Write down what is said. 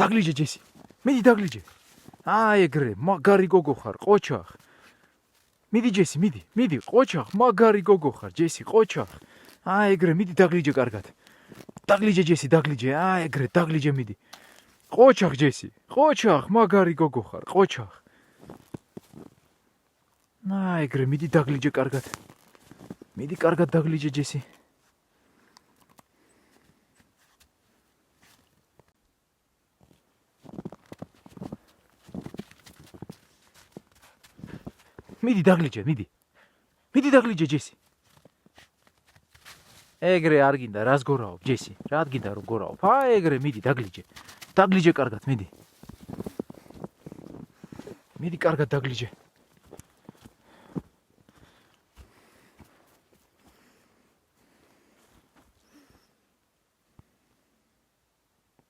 დაგლიჯე ჯესი. მიდი დაგლიჯე. აი ეგრე, მაგარი გოგო ხარ, ყოჩახ. მიდი ჯესი, მიდი, ყოჩახ, მაგარი გოგო ხარ, ჯესი, ყოჩახ. აი ეგრე, მიდი დაგლიჯე კარგად. დაგლიჯე ჯესი, დაგლიჯე. აი ეგრე, დაგლიჯე მიდი. ყოჩახ ჯესი, ყოჩახ, მაგარი გოგო ხარ, ყოჩახ. აი ეგრე, მიდი დაგლიჯე კარგად. მიდი კარგად დაგლიჯე ჯესი. მიდი დაგლიჯე, მიდი. მიდი დაგლიჯე ჯესი. ეგრე არ გინდა რას გორაობ ჯესი? რა გინდა რომ გორაობ? აი ეგრე მიდი დაგლიჯე. დაგლიჯე კარგად, მიდი. მიდი კარგად დაგლიჯე.